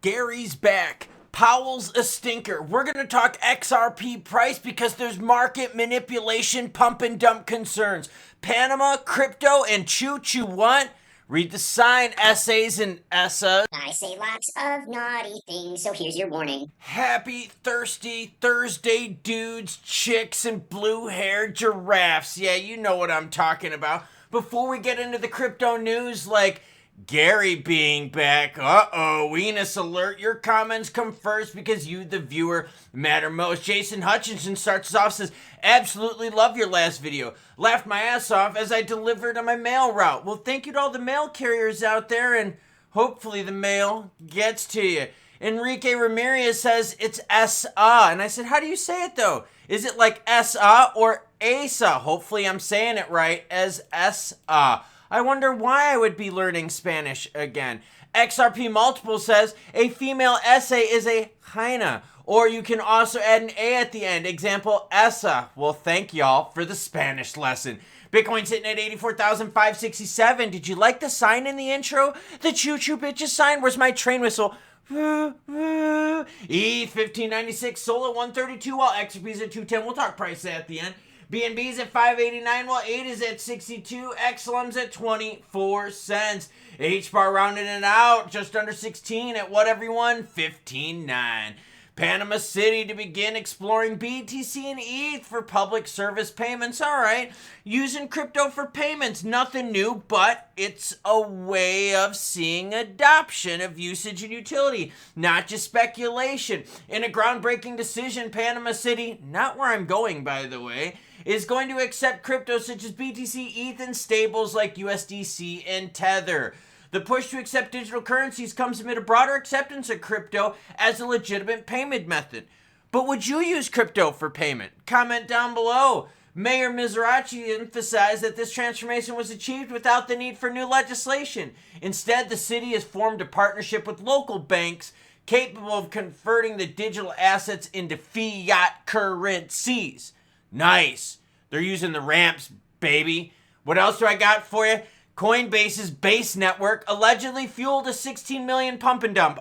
Gary's back. Powell's a stinker. We're going to talk XRP price because there's market manipulation, pump and dump concerns. Panama, crypto, and choo-choo what? Read the sign, essays, and essa. I say lots of naughty things, so here's your warning. Happy, thirsty Thursday dudes, chicks, and blue-haired giraffes. Yeah, you know what I'm talking about. Before we get into the crypto news, like Gary being back, Weenus alert, your comments come first because you, the viewer, matter most. Jason Hutchinson starts us off, says, absolutely love your last video. Laughed my ass off as I delivered on my mail route. Well, thank you to all the mail carriers out there, and hopefully the mail gets to you. Enrique Ramirez says it's S-A, and I said, how do you say it though? Is it like S-A or ASA? Hopefully I'm saying it right as S-A. I wonder why I would be learning Spanish again. XRP Multiple says a female essay is a hyena, or you can also add an A at the end. Example, esa. Well, thank y'all for the Spanish lesson. Bitcoin's sitting at 84,567. Did you like the sign in the intro? The choo-choo bitches sign? Where's my train whistle? ETH 1596, SOLA 132, while XRP's at 210. We'll talk price at the end. BNB's at 589, while 8 is at 62. XLM's at 24 cents. H-bar rounding it out, just under 16 at what, everyone? 15.9. Panama City to begin exploring BTC and ETH for public service payments. All right, using crypto for payments, nothing new, but it's a way of seeing adoption of usage and utility, not just speculation. In a groundbreaking decision, Panama City, not where I'm going, by the way, is going to accept crypto such as BTC, ETH, and stables like USDC and Tether. The push to accept digital currencies comes amid a broader acceptance of crypto as a legitimate payment method. But would you use crypto for payment? Comment down below. Mayor Mizrachi emphasized that this transformation was achieved without the need for new legislation. Instead, the city has formed a partnership with local banks capable of converting the digital assets into fiat currencies. Nice. They're using the ramps, baby. What else do I got for you? Coinbase's Base network allegedly fueled a 16 million pump and dump.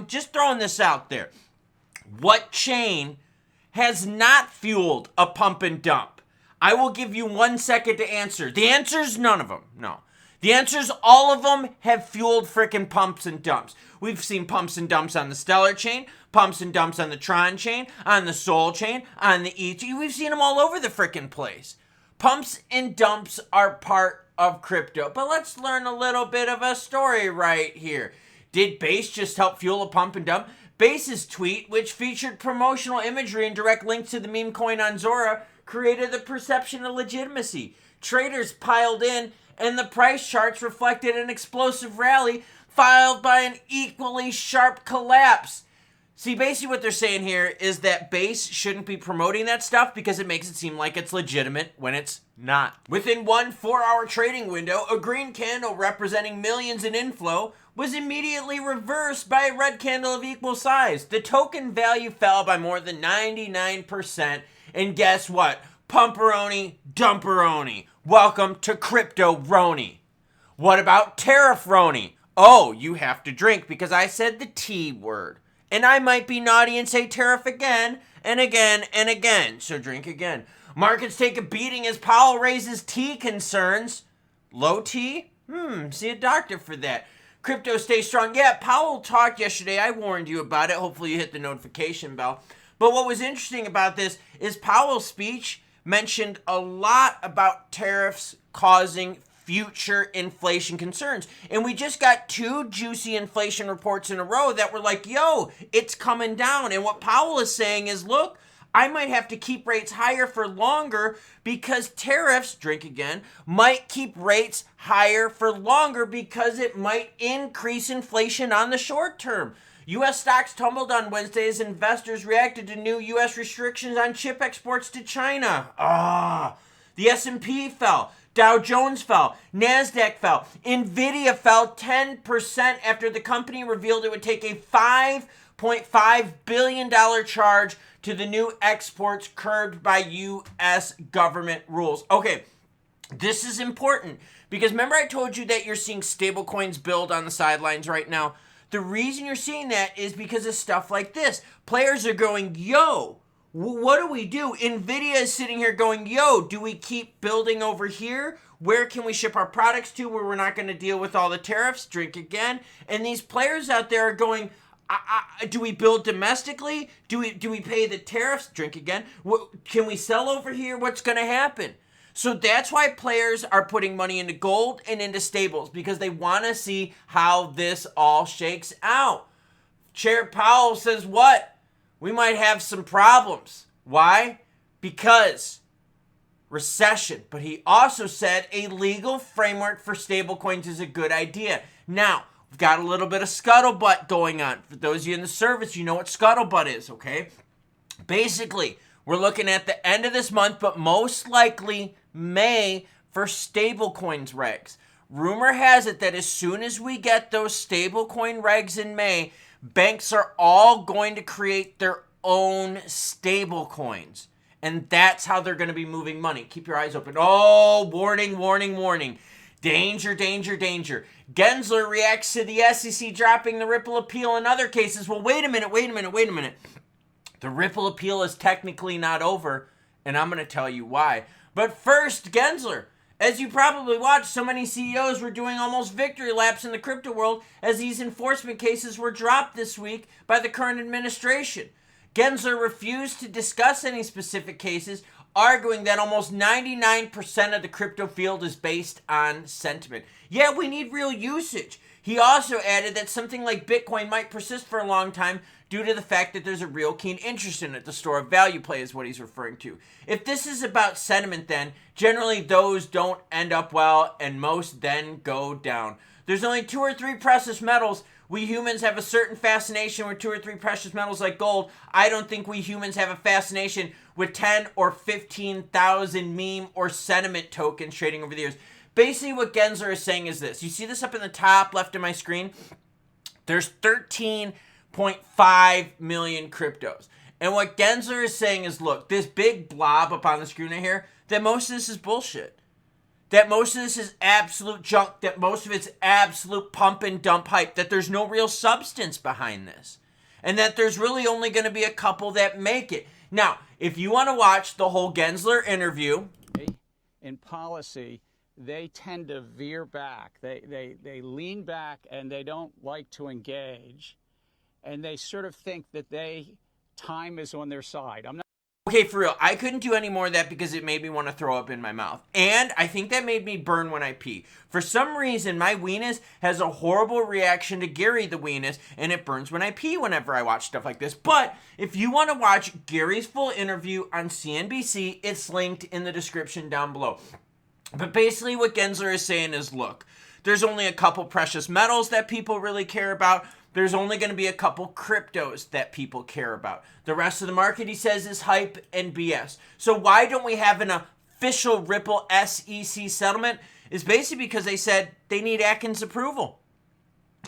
Just throwing this out there. What chain has not fueled a pump and dump? I will give you 1 second to answer. The answer is none of them. No. The answer is all of them have fueled frickin' pumps and dumps. We've seen pumps and dumps on the Stellar chain, pumps and dumps on the Tron chain, on the Sol chain, on the ETH. We've seen them all over the frickin' place. Pumps and dumps are part of crypto. But let's learn a little bit of a story right here. Did Base just help fuel a pump and dump? Base's tweet, which featured promotional imagery and direct links to the meme coin on Zora, created the perception of legitimacy. Traders piled in, and the price charts reflected an explosive rally followed by an equally sharp collapse. See, basically what they're saying here is that Base shouldn't be promoting that stuff because it makes it seem like it's legitimate when it's not. Within one 4-hour trading window, a green candle representing millions in inflow was immediately reversed by a red candle of equal size. The token value fell by more than 99%, and guess what? Pumperoni, dumperoni. Welcome to Crypto-roni. What about tariff-roni? Oh, you have to drink because I said the T word. And I might be naughty and say tariff again and again and again. So drink again. Markets take a beating as Powell raises T concerns. Low T? See a doctor for that. Crypto stays strong. Yeah, Powell talked yesterday. I warned you about it. Hopefully you hit the notification bell. But what was interesting about this is Powell's speech mentioned a lot about tariffs causing future inflation concerns. And we just got 2 juicy inflation reports in a row that were like, yo, it's coming down. And what Powell is saying is, look, I might have to keep rates higher for longer because tariffs, drink again, might keep rates higher for longer because it might increase inflation on the short term. U.S. stocks tumbled on Wednesday as investors reacted to new U.S. restrictions on chip exports to China. The S&P fell. Dow Jones fell. NASDAQ fell. Nvidia fell 10% after the company revealed it would take a $5.5 billion charge to the new exports curbed by U.S. government rules. Okay, this is important because remember I told you that you're seeing stablecoins build on the sidelines right now? The reason you're seeing that is because of stuff like this. Players are going, yo, what do we do? NVIDIA is sitting here going, yo, do we keep building over here? Where can we ship our products to where we're not going to deal with all the tariffs? Drink again. And these players out there are going, do we build domestically? Do we pay the tariffs? Drink again. Can we sell over here? What's going to happen? So that's why players are putting money into gold and into stables, because they want to see how this all shakes out. Chair Powell says what? We might have some problems. Why? Because recession. But he also said a legal framework for stablecoins is a good idea. Now, we've got a little bit of scuttlebutt going on. For those of you in the service, you know what scuttlebutt is, okay? Basically, we're looking at the end of this month, but most likely May for stablecoins regs. Rumor has it that as soon as we get those stablecoin regs in May, banks are all going to create their own stablecoins. And that's how they're going to be moving money. Keep your eyes open. Oh, warning, warning, warning. Danger, danger, danger. Gensler reacts to the SEC dropping the Ripple appeal in other cases. Well, wait a minute. The Ripple appeal is technically not over, and I'm going to tell you why. But first, Gensler. As you probably watched, so many CEOs were doing almost victory laps in the crypto world as these enforcement cases were dropped this week by the current administration. Gensler refused to discuss any specific cases, arguing that almost 99% of the crypto field is based on sentiment. Yeah, we need real usage. He also added that something like Bitcoin might persist for a long time due to the fact that there's a real keen interest in it. The store of value play is what he's referring to. If this is about sentiment, then generally those don't end up well and most then go down. There's only 2 or 3 precious metals. We humans have a certain fascination with 2 or 3 precious metals like gold. I don't think we humans have a fascination with 10 or 15,000 meme or sentiment tokens trading over the years. Basically what Gensler is saying is this. You see this up in the top left of my screen? There's 13.5 million cryptos. And what Gensler is saying is, look, this big blob up on the screen right here, that most of this is bullshit. That most of this is absolute junk. That most of it's absolute pump and dump hype. That there's no real substance behind this. And that there's really only going to be a couple that make it. Now, if you want to watch the whole Gensler interview. In policy, they tend to veer back. They lean back and they don't like to engage. And they sort of think that time is on their side. Okay, for real, I couldn't do any more of that because it made me want to throw up in my mouth. And I think that made me burn when I pee. For some reason, my weenus has a horrible reaction to Gary the weenus, and it burns when I pee whenever I watch stuff like this. But if you want to watch Gary's full interview on CNBC, it's linked in the description down below. But basically what Gensler is saying is, look, there's only a couple precious metals that people really care about. There's only going to be a couple cryptos that people care about. The rest of the market, he says, is hype and BS. So why don't we have an official Ripple SEC settlement? Is basically because they said they need Atkins approval.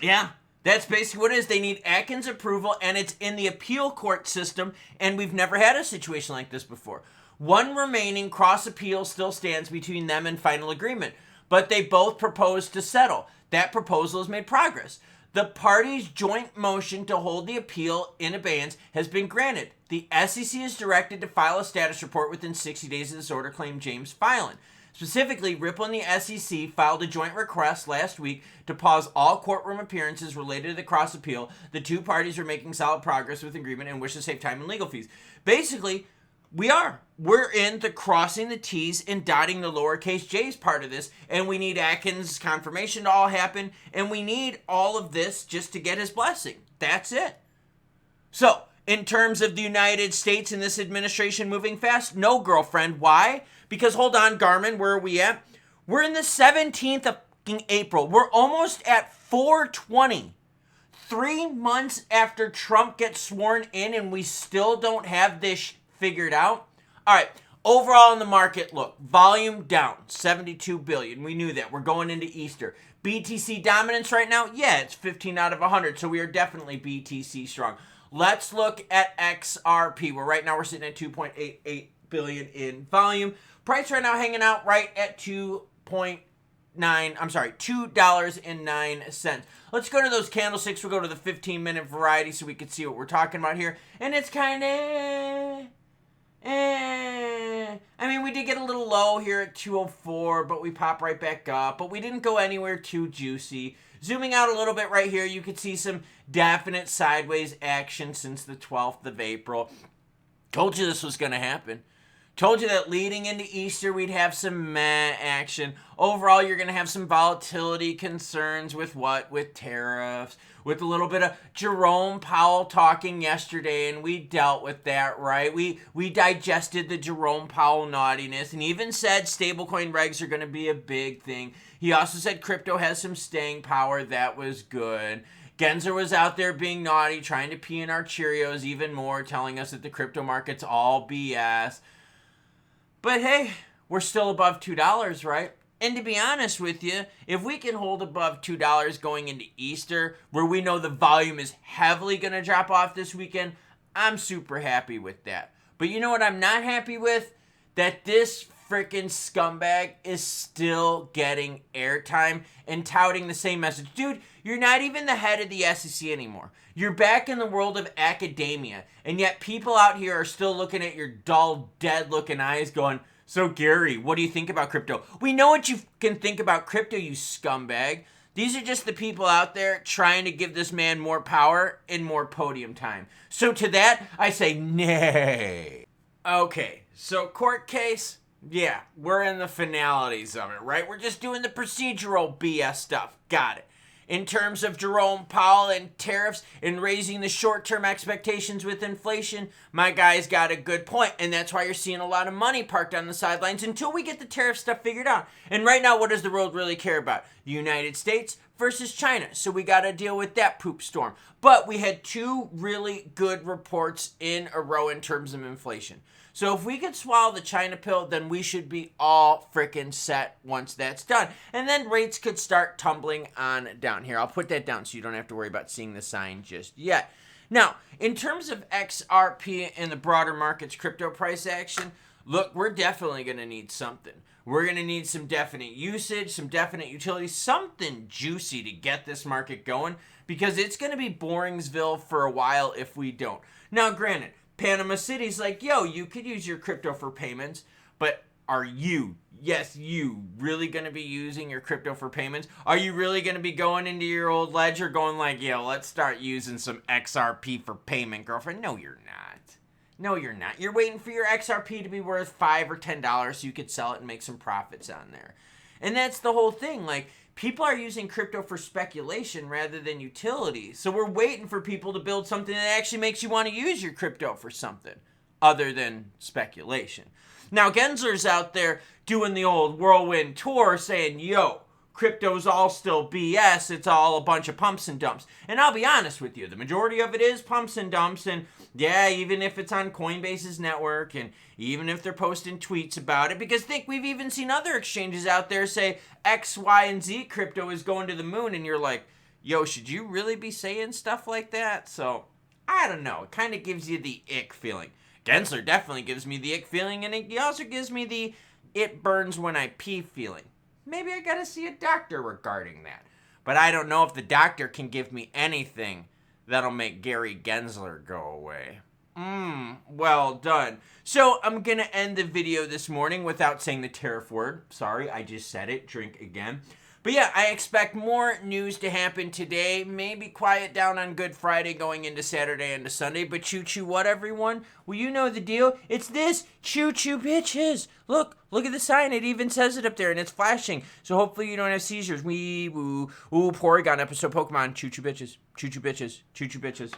Yeah, that's basically what it is. They need Atkins approval, and it's in the appeal court system, and we've never had a situation like this before. One remaining cross appeal still stands between them and final agreement, but they both proposed to settle. That proposal has made progress. The parties' joint motion to hold the appeal in abeyance has been granted. The SEC is directed to file a status report within 60 days of this order, claimed James Filan. Specifically, Ripple and the SEC filed a joint request last week to pause all courtroom appearances related to the cross appeal. The two parties are making solid progress with agreement and wish to save time and legal fees. Basically, we're in the crossing the T's and dotting the lowercase j's part of this, and we need Atkins' confirmation to all happen, and we need all of this just to get his blessing. That's it. So, in terms of the United States and this administration moving fast, no, girlfriend. Why? Because, hold on, Garmin, where are we at? We're in the 17th of April. We're almost at 420. 3 months after Trump gets sworn in, and we still don't have this figured out. All right, overall in the market, look, volume down, 72 billion. We knew that. We're going into Easter. BTC dominance right now, yeah, it's 15 out of 100, so we are definitely BTC strong. Let's look at XRP, where right now we're sitting at 2.88 billion in volume. Price right now hanging out right at 2.88. $2.09. Let's go to those candlesticks. We'll go to the 15-minute variety so we can see what we're talking about here. And it's kind of... I mean, we did get a little low here at 204, but we pop right back up. But we didn't go anywhere too juicy. Zooming out a little bit right here, you could see some definite sideways action since the 12th of April. Told you this was going to happen. Told you that leading into Easter, we'd have some meh action. Overall, you're going to have some volatility concerns with what? With tariffs, with a little bit of Jerome Powell talking yesterday, and we dealt with that, right? We digested the Jerome Powell naughtiness and even said stablecoin regs are going to be a big thing. He also said crypto has some staying power. That was good. Gensler was out there being naughty, trying to pee in our Cheerios even more, telling us that the crypto market's all BS. But hey, we're still above $2, right? And to be honest with you, if we can hold above $2 going into Easter, where we know the volume is heavily going to drop off this weekend, I'm super happy with that. But you know what I'm not happy with? That this freaking scumbag is still getting airtime and touting the same message. Dude, you're not even the head of the SEC anymore. You're back in the world of academia, and yet people out here are still looking at your dull, dead-looking eyes going, so Gary, what do you think about crypto? We know what you can think about crypto, you scumbag. These are just the people out there trying to give this man more power and more podium time. So to that, I say nay. Okay, so court case, yeah, we're in the finalities of it, right? We're just doing the procedural BS stuff. Got it. In terms of Jerome Powell and tariffs and raising the short-term expectations with inflation, my guy's got a good point, and that's why you're seeing a lot of money parked on the sidelines until we get the tariff stuff figured out. And right now, what does the world really care about? The United States versus China. So we got to deal with that poop storm. But we had two really good reports in a row in terms of inflation. So if we could swallow the China pill, then we should be all freaking set once that's done. And then rates could start tumbling on down here. I'll put that down so you don't have to worry about seeing the sign just yet. Now, in terms of XRP and the broader market's crypto price action, look, we're definitely going to need something. We're going to need some definite usage, some definite utility, something juicy to get this market going, because it's going to be Boringsville for a while if we don't. Now, granted, Panama City's like, yo, you could use your crypto for payments, but are you, yes, you, really going to be using your crypto for payments? Are you really going to be going into your old ledger going like, yo, let's start using some XRP for payment, girlfriend? No, you're not. No, you're not. You're waiting for your XRP to be worth $5 or $10 so you could sell it and make some profits on there. And that's the whole thing. Like, people are using crypto for speculation rather than utility. So we're waiting for people to build something that actually makes you want to use your crypto for something other than speculation. Now, Gensler's out there doing the old whirlwind tour saying, yo, crypto's all still BS. It's all a bunch of pumps and dumps. And I'll be honest with you, the majority of it is pumps and dumps. And yeah, even if it's on Coinbase's network and even if they're posting tweets about it, because think we've even seen other exchanges out there say X, Y, and Z crypto is going to the moon. And you're like, yo, should you really be saying stuff like that? So I don't know. It kind of gives you the ick feeling. Gensler definitely gives me the ick feeling. And he also gives me the it burns when I pee feeling. Maybe I gotta see a doctor regarding that. But I don't know if the doctor can give me anything that'll make Gary Gensler go away. Well done. So I'm gonna end the video this morning without saying the tariff word. Sorry, I just said it. Drink again. But yeah, I expect more news to happen today. Maybe quiet down on Good Friday going into Saturday and to Sunday. But choo-choo what, everyone? Well, you know the deal. It's this. Choo-choo bitches. Look at the sign. It even says it up there and it's flashing. So hopefully you don't have seizures. Wee, woo. Ooh, Porygon episode Pokemon. Choo-choo bitches. Choo-choo bitches. Choo-choo bitches.